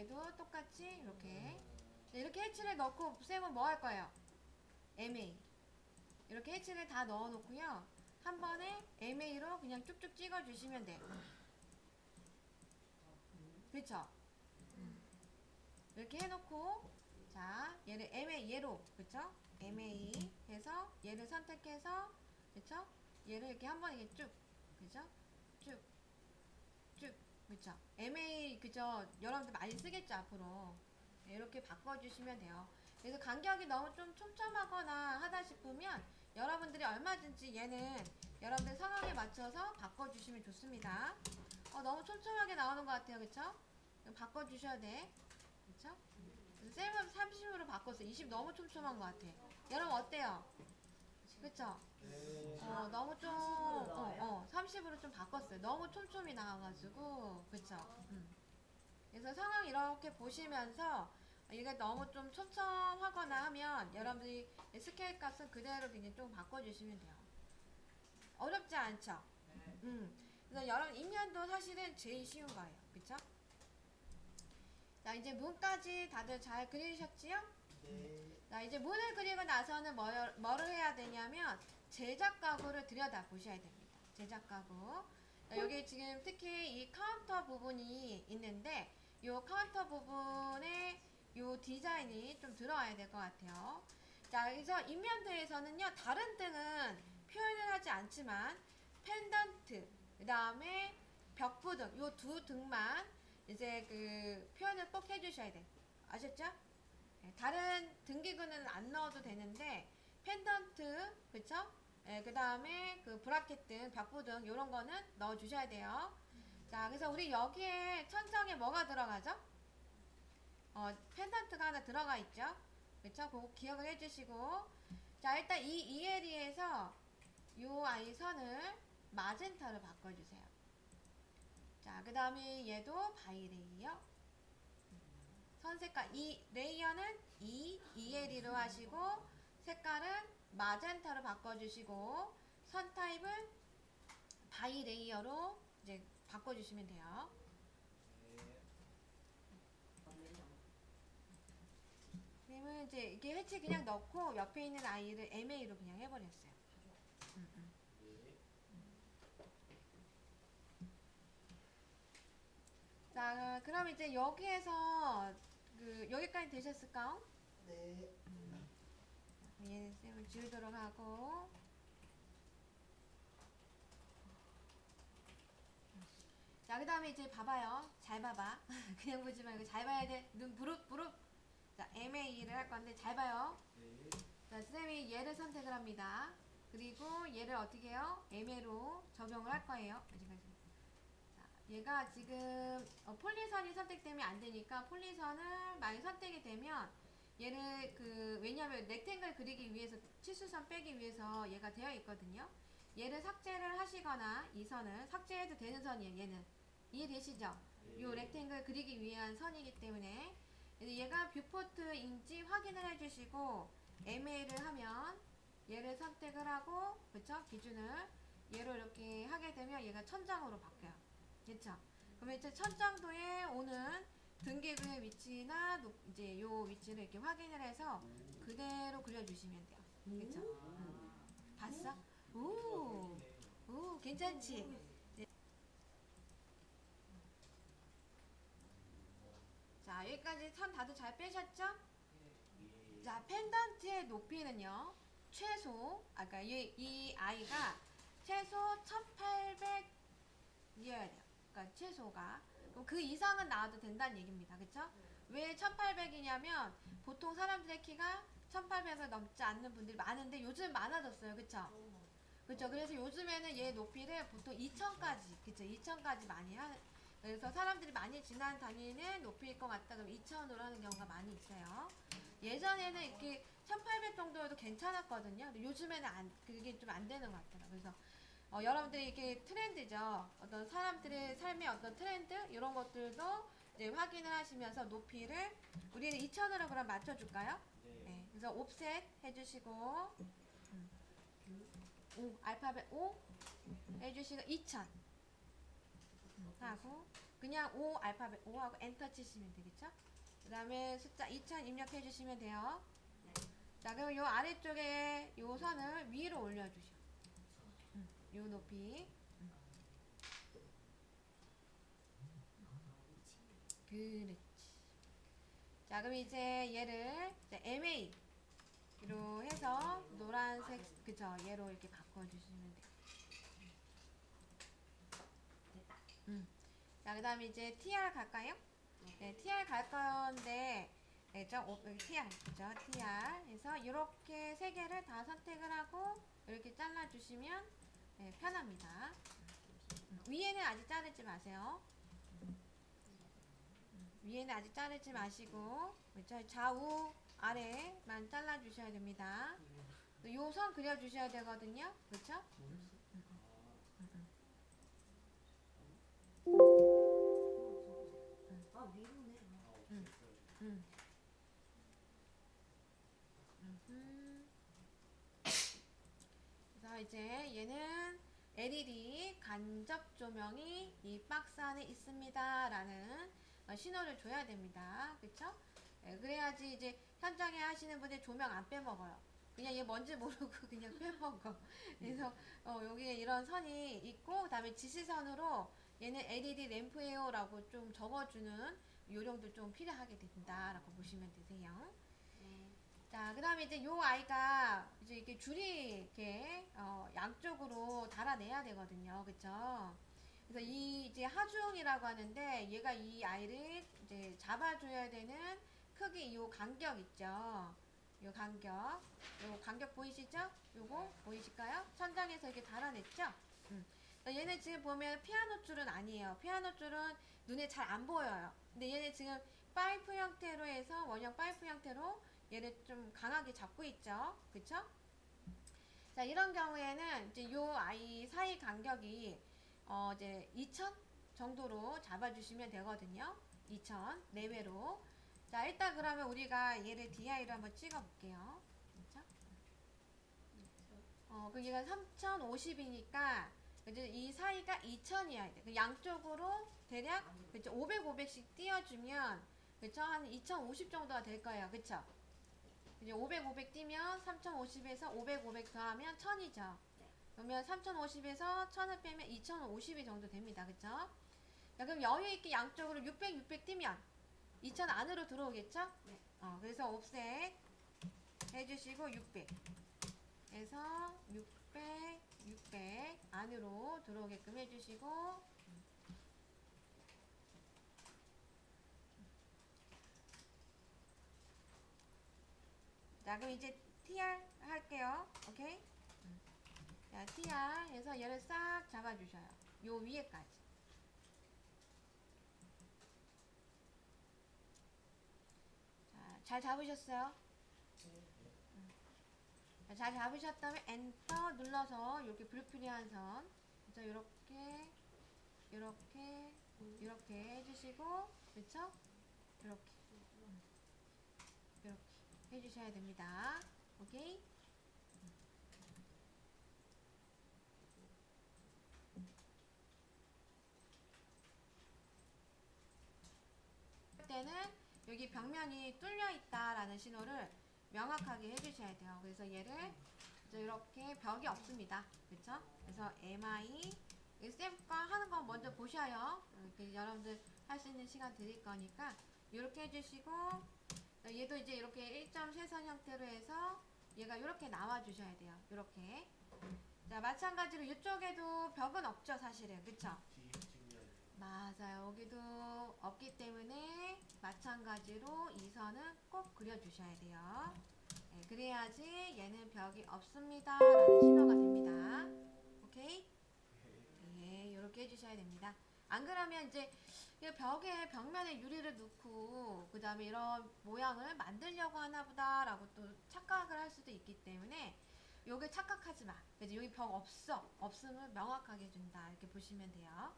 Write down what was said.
얘도 똑같이 이렇게. 이렇게 해치를 넣고 쌤은 뭐 할 거예요? MA. 이렇게 해치를 다 넣어 놓고요. 한 번에 MA로 그냥 쭉쭉 찍어 주시면 돼요. 그쵸? 이렇게 해놓고, 자, 얘를 MA, 얘로, 그쵸? MA 해서, 얘를 선택해서, 그쵸? 얘를 이렇게 한 번 이렇게 쭉, 그죠? 쭉, 쭉, 그쵸? MA, 그죠? 여러분들 많이 쓰겠죠, 앞으로. 네, 이렇게 바꿔주시면 돼요. 그래서 간격이 너무 좀 촘촘하거나 하다 싶으면, 여러분들이 얼마든지 얘는 여러분들 상황에 맞춰서 바꿔주시면 좋습니다. 너무 촘촘하게 나오는 것 같아요, 그쵸? 바꿔주셔야 돼. 그쵸? 쌤은 30으로 바꿨어요. 20 너무 촘촘한 것 같아. 여러분 어때요? 그쵸? 너무 좀, 30으로 좀 바꿨어요. 너무 촘촘히 나와가지고, 그쵸? 그래서 상황 이렇게 보시면서, 이게 너무 좀 촘촘하거나 하면, 여러분들이 스케일 값은 그대로 그냥 좀 바꿔주시면 돼요. 어렵지 않죠? 그래서 여러분, 인연도 사실은 제일 쉬운 거예요. 그쵸? 자, 이제 문까지 다들 잘 그리셨지요? 네. 자, 이제 문을 그리고 나서는 뭐를 해야 되냐면 제작 가구를 들여다 보셔야 됩니다. 제작 가구. 자, 여기 지금 특히 이 카운터 부분이 있는데 이 카운터 부분에 이 디자인이 좀 들어와야 될 것 같아요. 자, 그래서 인면대에서는요, 다른 등은 표현을 하지 않지만 펜던트, 그 다음에 벽부등, 요 두 등만 이제 그 표현을 꼭 해주셔야 돼. 아셨죠? 예, 다른 등기구는 안 넣어도 되는데 펜던트, 그쵸? 예, 그 다음에 그 브라켓 등, 벽부 등 이런 거는 넣어 주셔야 돼요. 자, 그래서 우리 여기에 천장에 뭐가 들어가죠? 펜던트가 하나 들어가 있죠? 그쵸? 그거 기억을 해주시고, 자, 일단 이 ELE에서 요 아이 선을 마젠타로 바꿔주세요. 자, 그 다음에 얘도 바이레이어. 선 색깔, 이 레이어는 ELE로 하시고, 색깔은 마젠타로 바꿔주시고, 선 타입은 바이 레이어로 이제 바꿔주시면 돼요. 그러면 이제 이게 해치 그냥 넣고 옆에 있는 아이를 MA로 그냥 해버렸어요. 자, 그럼 이제 여기에서 여기까지 되셨을까? 네. 얘는 쌤을 지우도록 하고. 자, 그 다음에 이제 봐봐요. 잘 봐봐. 그냥 보지 말고 잘 봐야 돼. 눈 부릅. 자, MA를 할 건데 잘 봐요. 네. 자, 쌤이 얘를 선택을 합니다. 그리고 얘를 어떻게 해요? MA로 적용을 할 거예요. 아직까지. 자, 얘가 지금 폴리선이 선택되면 안 되니까 폴리선을 많이 선택이 되면 얘를 왜냐면 렉탱글 그리기 위해서 치수선 빼기 위해서 얘가 되어 있거든요. 얘를 삭제를 하시거나 이 선을 삭제해도 되는 선이에요. 얘는 이해되시죠? 네. 요 렉탱글 그리기 위한 선이기 때문에 그래서 얘가 뷰포트인지 확인을 해주시고 MA를 하면 얘를 선택을 하고 그쵸? 기준을 얘로 이렇게 하게 되면 얘가 천장으로 바뀌어요. 그쵸? 그러면 이제 천장도에 오는 등기구의 위치나 이제 요 위치를 이렇게 확인을 해서 그대로 그려주시면 돼요. 그쵸? 봤어? 오, 괜찮지? 이제 자, 여기까지 선 다들 잘 빼셨죠? 자, 펜던트의 높이는요, 최소, 아까 이 아이가 최소 1800이어야 돼요. 그러니까 최소가. 그럼 그 이상은 나와도 된다는 얘기입니다. 그쵸? 왜 1800이냐면, 보통 사람들의 키가 1800을 넘지 않는 분들이 많은데, 요즘 많아졌어요. 그쵸? 그쵸? 그래서 요즘에는 얘 높이를 보통 2000까지, 그쵸? 2000까지 많이 그래서 사람들이 많이 지난 다니는 높이일 것 같다. 그럼 2000으로 하는 경우가 많이 있어요. 예전에는 이렇게 1800 정도여도 괜찮았거든요. 근데 요즘에는 그게 좀 안 되는 것 같아요. 그래서 여러분들이 이게 트렌드죠. 어떤 사람들의 삶의 어떤 트렌드 이런 것들도 이제 확인을 하시면서 높이를 우리는 2000으로 그럼 맞춰줄까요? 네. 그래서 옵셋 해주시고 알파벳 O 해주시고 2000 하고 그냥 5 알파벳 5하고 엔터 치시면 되겠죠? 그 다음에 숫자 2000 입력해 주시면 돼요. 자, 그럼 요 아래쪽에 요 선을 위로 올려주셔. 요 높이. 그렇지. 자, 그럼 이제 얘를 이제 MA로 해서 노란색, 그죠? 얘로 이렇게 바꿔주시면 돼요. 자, 그 다음에 이제 TR 갈까요? 네, TR 갈 건데, 네, TR, 그죠? TR 해서 이렇게 세 개를 다 선택을 하고 이렇게 잘라주시면 네, 편합니다. 위에는 아직 자르지 마세요. 위에는 아직 자르지 마시고, 그렇죠? 좌우 아래만 잘라주셔야 됩니다. 요 선 그려주셔야 되거든요. 그렇죠? 아, 위로네. 음. 그래서 이제 얘는 LED 간접 조명이 이 박스 안에 있습니다 라는 신호를 줘야 됩니다. 그쵸? 네, 그래야지 이제 현장에 하시는 분들 조명 안 빼먹어요. 그냥 얘 뭔지 모르고 그냥 빼먹어. 그래서 여기에 이런 선이 있고, 그 다음에 지시선으로 얘는 LED 램프예요 라고 좀 적어주는 요령도 좀 필요하게 된다 라고 보시면 되세요. 자, 그 다음에 이제 요 아이가 이제 이렇게 줄이 이렇게 양쪽으로 달아내야 되거든요. 그쵸? 그래서 이 이제 하중이라고 하는데, 얘가 이 아이를 이제 잡아줘야 되는 크기, 요 간격 있죠? 요 간격 보이시죠? 요거 보이실까요? 천장에서 이렇게 달아냈죠? 얘는 지금 보면 피아노 줄은 아니에요. 피아노 줄은 눈에 잘 안 보여요. 근데 얘는 지금 파이프 형태로 해서, 원형 파이프 형태로 얘를 좀 강하게 잡고 있죠. 그쵸? 자, 이런 경우에는 이제 요 아이 사이 간격이 이제 2000 정도로 잡아주시면 되거든요. 2000 내외로. 자, 일단 그러면 우리가 얘를 DI로 한번 찍어 볼게요. 그쵸? 그 얘가 3050이니까 이제 이 사이가 2000이어야 돼. 그 양쪽으로 대략 그쵸? 500, 500씩 띄워주면 그쵸? 한 2050 정도가 될 거예요. 그쵸? 이제 500, 500 뛰면 3050에서 500, 500 더하면 1000이죠. 그러면 3050에서 1000을 빼면 2050이 정도 됩니다. 그쵸? 자, 그럼 여유있게 양쪽으로 600, 600 뛰면 2000 안으로 들어오겠죠? 그래서 옵셋 해주시고 600 해서 600, 600 안으로 들어오게끔 해주시고, 자, 그럼 이제 TR 할게요. 오케이? 자, TR 해서 얘를 싹 잡아주셔요. 요 위에까지. 자, 잘 잡으셨어요? 자, 잘 잡으셨다면 엔터 눌러서 이렇게 불필요한 선, 그래서 이렇게, 이렇게, 이렇게 해주시고, 그쵸? 이렇게, 이렇게 해주셔야 됩니다. 오케이? 때는 여기 벽면이 뚫려 있다라는 신호를 명확하게 해주셔야 돼요. 그래서 얘를 이렇게 벽이 없습니다. 그렇죠? 그래서 MI 쌤과 하는 거 먼저 보셔요. 이렇게 여러분들 할 수 있는 시간 드릴 거니까 이렇게 해주시고, 얘도 이제 이렇게 1.3선 형태로 해서 얘가 이렇게 나와 주셔야 돼요. 이렇게. 자, 마찬가지로 이쪽에도 벽은 없죠, 사실은. 그쵸? 맞아요. 여기도 없기 때문에 마찬가지로 이 선은 꼭 그려주셔야 돼요. 네, 그래야지 얘는 벽이 없습니다 라는 신호가 됩니다. 오케이? 네, 이렇게 해주셔야 됩니다. 안 그러면 이제 벽에 벽면에 유리를 넣고 그 다음에 이런 모양을 만들려고 하나 보다 라고 또 착각을 할 수도 있기 때문에 여기 착각하지 마. 그래서 여기 벽 없어. 없음을 명확하게 해준다. 이렇게 보시면 돼요.